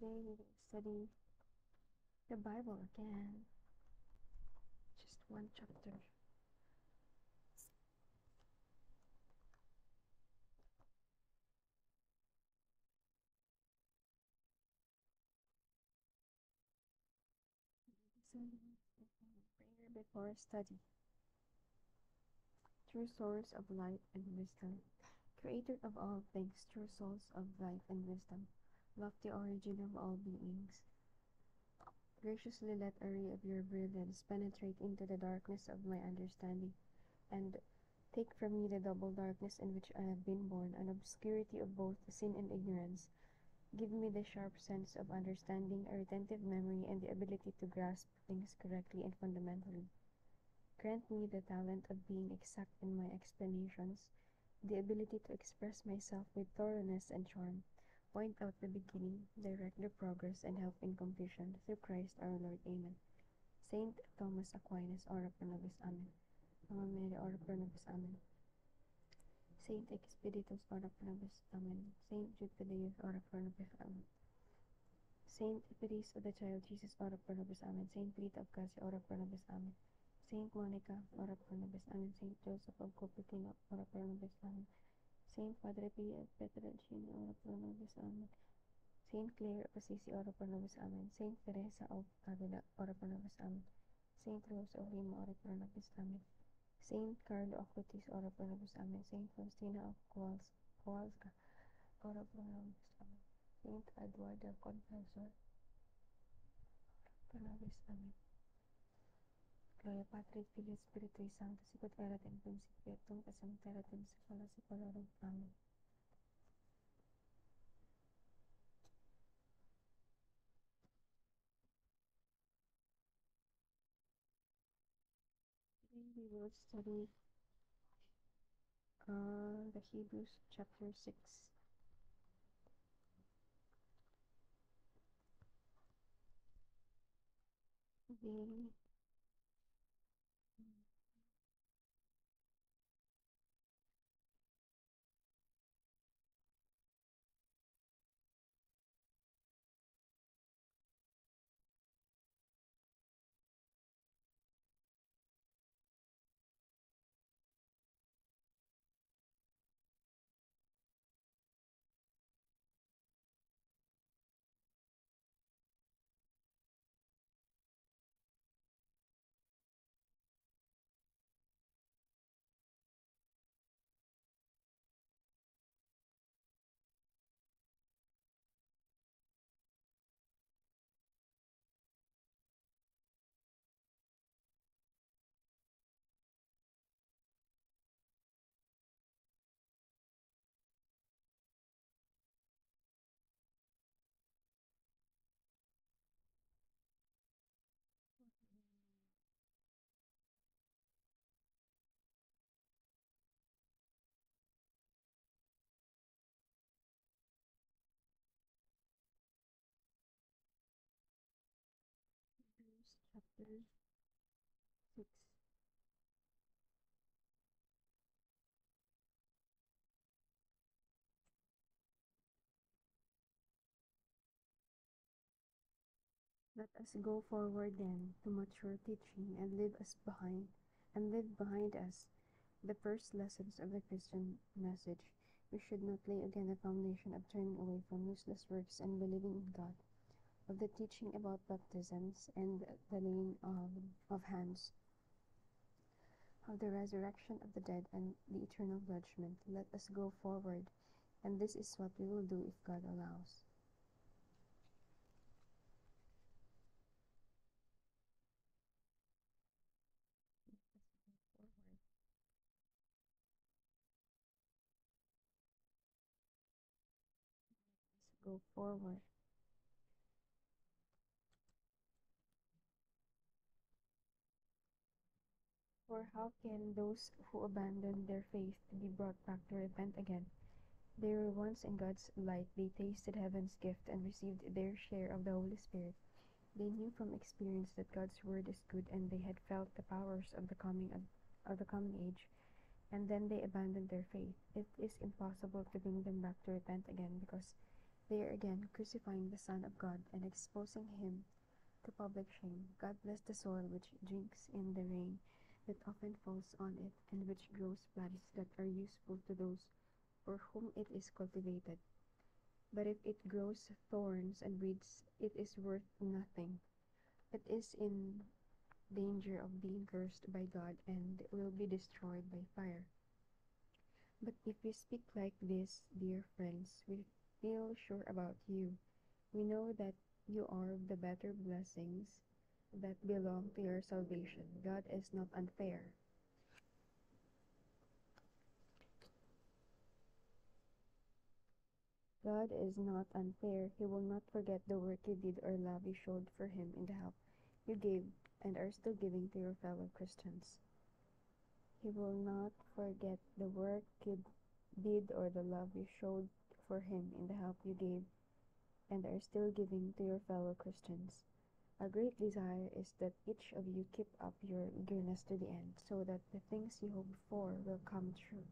Today we will study the Bible again, just one chapter. Prayer before study. True source of light and wisdom, creator of all things, true source of light and wisdom, lofty origin of all beings. Graciously let a ray of your brilliance penetrate into the darkness of my understanding, and take from me the double darkness in which I have been born, an obscurity of both sin and ignorance. Give me the sharp sense of understanding, a retentive memory, and the ability to grasp things correctly and fundamentally. Grant me the talent of being exact in my explanations, the ability to express myself with thoroughness and charm. Point out the beginning, direct the progress, and help in completion, through Christ our Lord. Amen. Saint Thomas Aquinas, ora pro nobis. Amen. Mama Mary, ora pro nobis. Amen. Saint Expeditius, ora pro nobis. Amen. Saint Jude Tadeus, ora pro nobis. Amen. Saint Epiphanius of the Child Jesus, ora pro nobis. Amen. Saint Rita of Cassia, ora pro nobis. Amen. Saint Monica, ora pro nobis. Amen. Saint Joseph of Cupertino, ora pro nobis. Amen. Saint Padre Pio of Pietrelcina, ora pro nobis. Amen. Saint Clare of Assisi, ora pro nobis. Amen. Saint Teresa of Avila, ora pro nobis. Amen. Saint Rose of Lima, ora pro nobis. Amen. Saint Carlo Acutis, ora pro nobis. Amen. Saint Faustina of Kowalska, ora pro nobis. Amen. Saint Eduardo Confessor, pro nobis. Amen. Gloria Patri, Filii, Spiritui Sancto, sicut erat in principio, et nunc et semper et in saecula saeculorum. Amen. Today we will study the Hebrews chapter 6. The Hebrews chapter 6. Let us go forward then to mature teaching and leave behind us the first lessons of the Christian message. We should not lay again the foundation of turning away from useless works and believing in God, of the teaching about baptisms and the laying of hands, of the resurrection of the dead and the eternal judgment. Let us go forward, and this is what we will do if God allows. Go forward. For how can those who abandon their faith be brought back to repent again? They were once in God's light, they tasted heaven's gift and received their share of the Holy Spirit. They knew from experience that God's word is good, and they had felt the powers of the coming age, and then they abandoned their faith. It is impossible to bring them back to repent again, because there again crucifying the Son of God and exposing him to public shame. God bless the soil which drinks in the rain that often falls on it, and which grows plants that are useful to those for whom it is cultivated. But if it grows thorns and weeds, it is worth nothing. It is in danger of being cursed by God and will be destroyed by fire. But if we speak like this, dear friends, we feel sure about you. We know that you are the better blessings that belong to your salvation. God is not unfair. God is not unfair. He will not forget the work you did or love you showed for Him in the help you gave and are still giving to your fellow Christians. He will not forget the work you did or the love you showed for Him in the help you gave and are still giving to your fellow Christians. Our great desire is that each of you keep up your eagerness to the end, so that the things you hope for will come true.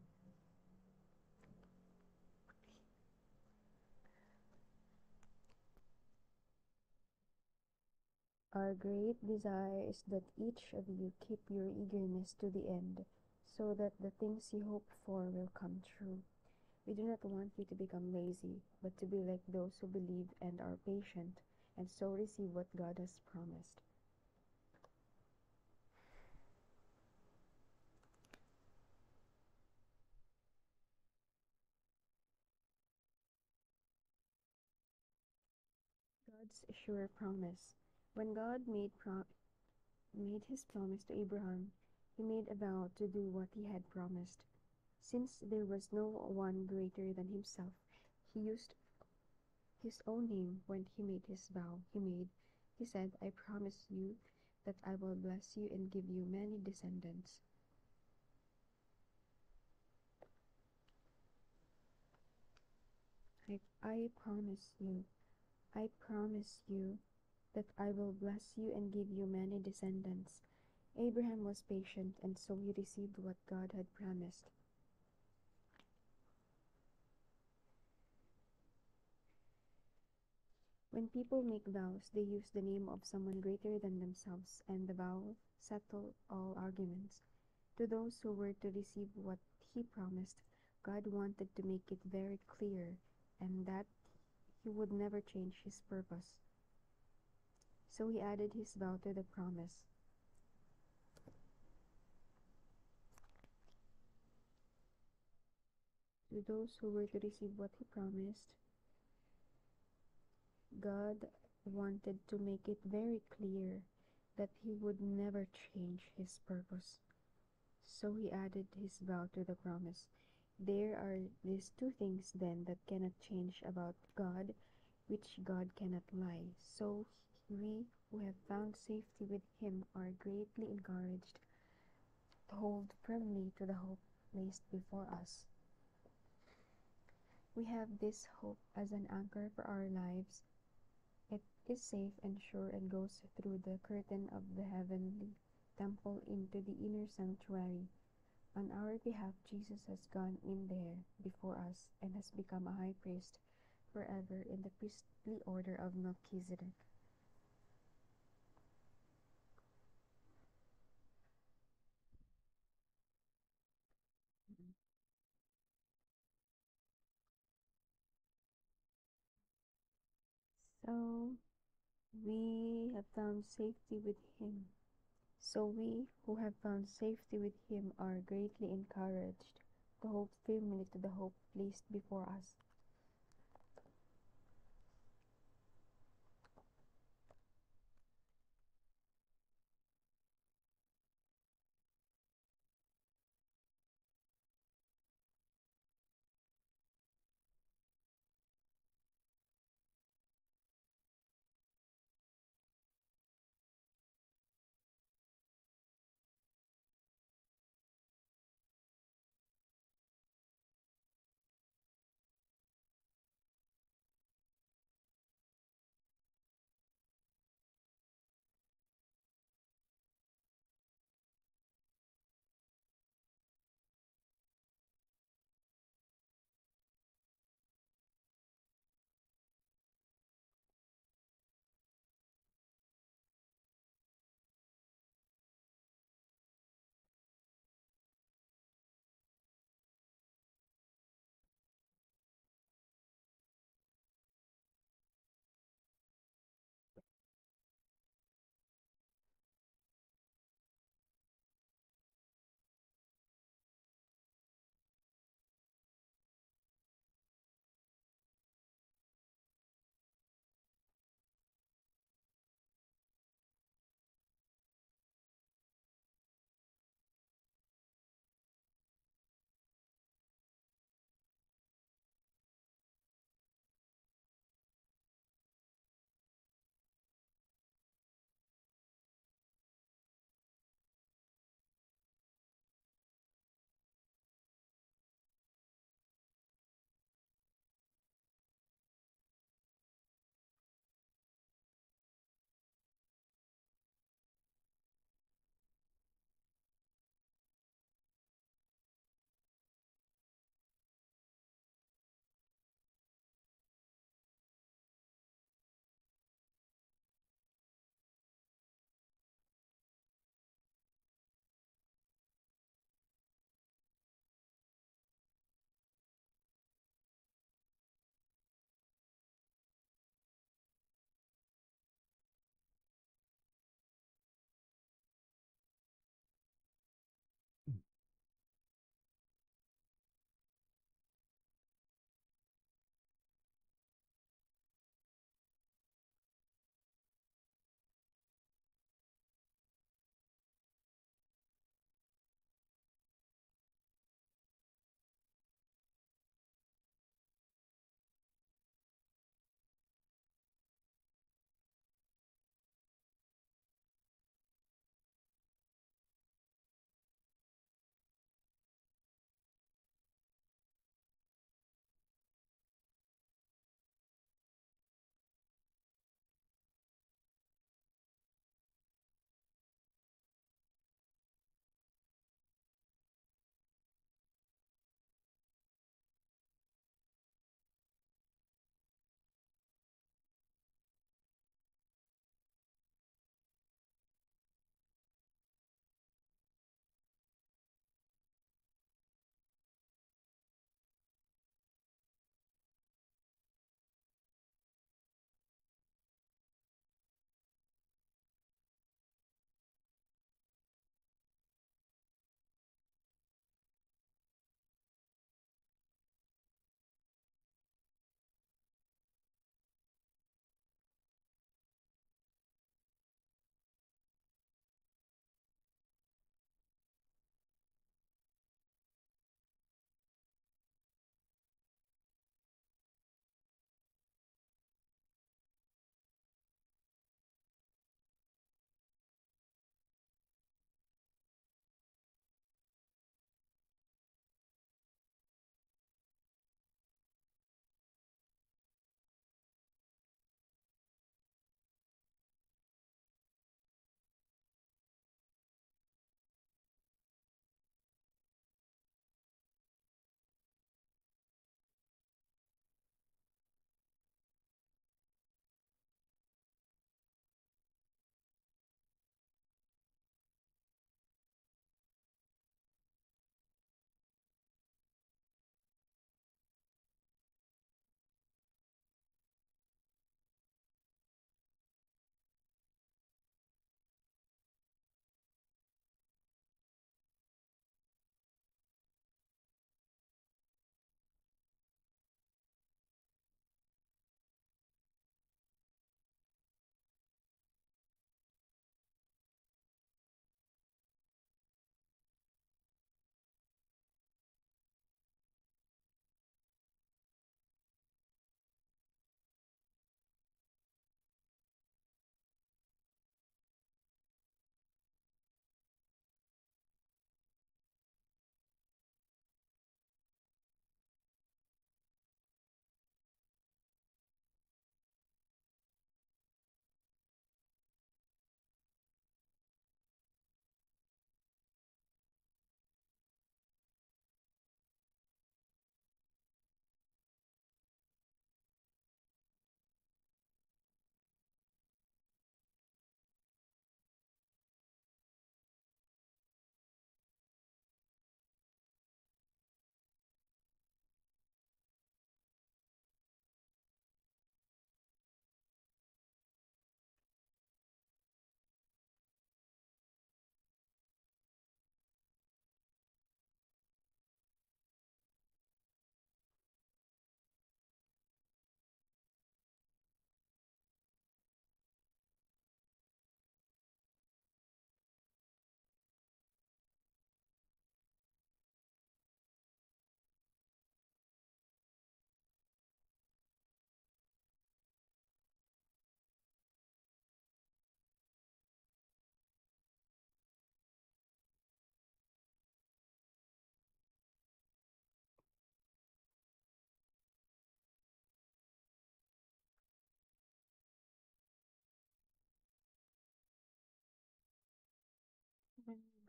Our great desire is that each of you keep your eagerness to the end, so that the things you hope for will come true. We do not want you to become lazy, but to be like those who believe and are patient, and so receive what God has promised. God's sure promise. When God made his promise to Abraham, he made a vow to do what he had promised. Since there was no one greater than himself, he used his own name when he made his vow. He said, I promise you that I will bless you and give you many descendants. I promise you that I will bless you and give you many descendants. Abraham was patient, and so he received what God had promised. When people make vows, they use the name of someone greater than themselves, and the vow settled all arguments. To those who were to receive what he promised, God wanted to make it very clear, and that he would never change his purpose. So he added his vow to the promise. To those who were to receive what he promised, God wanted to make it very clear that he would never change his purpose. So he added his vow to the promise. There are these two things then that cannot change about God, which God cannot lie. So we who have found safety with him are greatly encouraged to hold firmly to the hope placed before us. We have this hope as an anchor for our lives. It is safe and sure and goes through the curtain of the heavenly temple into the inner sanctuary. On our behalf, Jesus has gone in there before us and has become a high priest forever in the priestly order of Melchizedek. So we have found safety with him. So we who have found safety with him are greatly encouraged to hold firmly to the hope placed before us.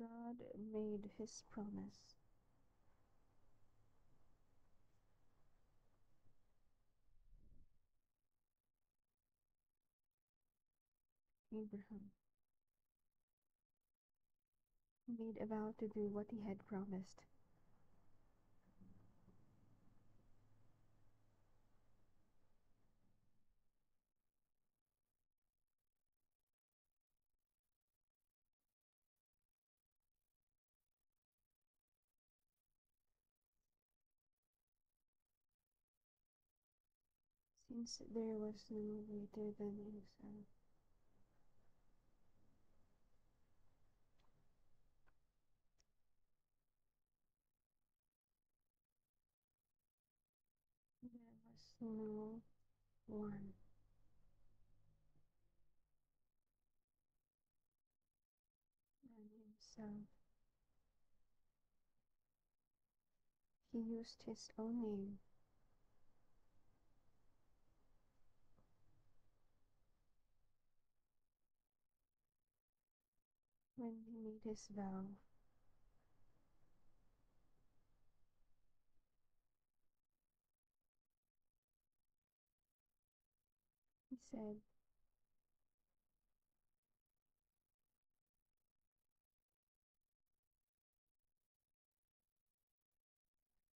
God made his promise. Abraham made a vow to do what he had promised. Since there was no greater than himself, there was no one than himself. He used his own name when he made his vow. He said,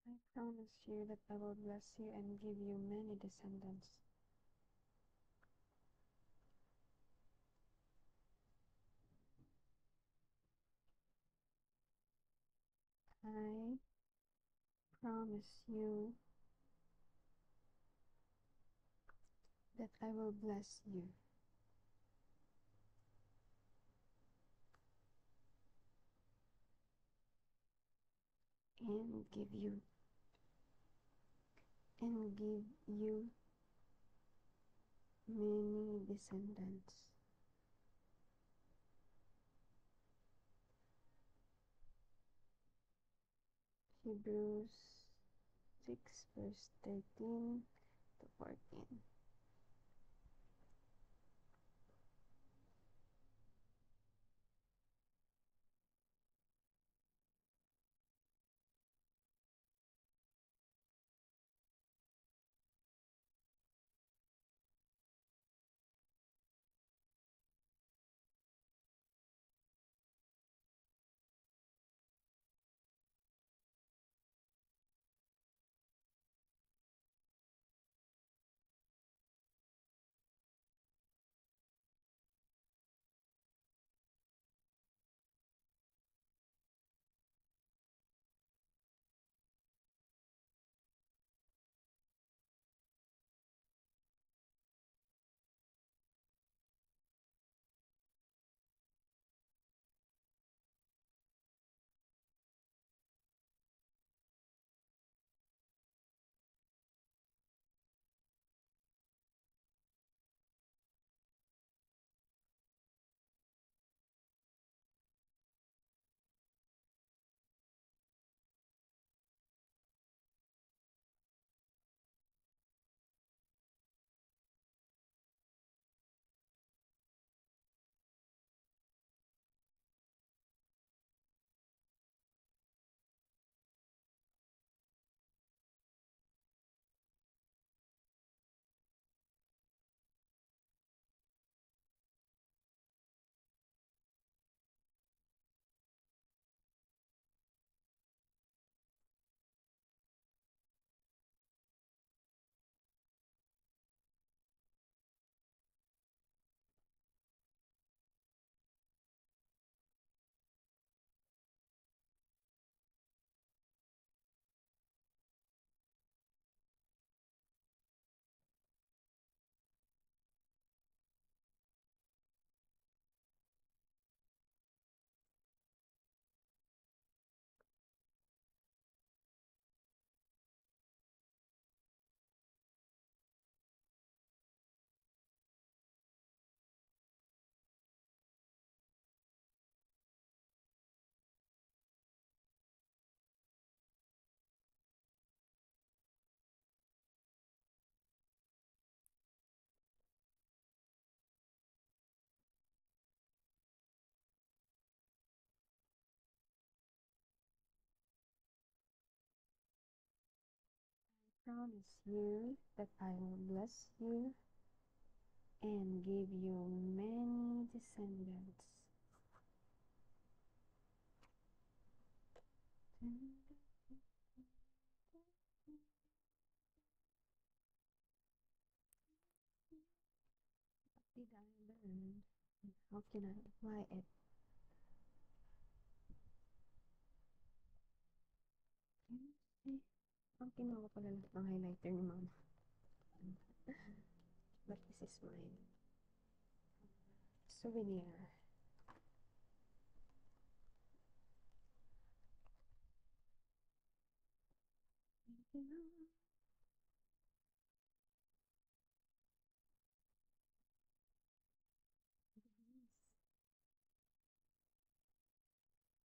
I promise you that I will bless you and give you many descendants. I promise you that I will bless you and give you many descendants. Hebrews 6 verse 13 to 14. promise you that I will bless you and give you many descendants. What did I learn? How can I apply it? Ang kinuha ko pala lahat ng highlighter ni mama. But this is mine. Souvenir.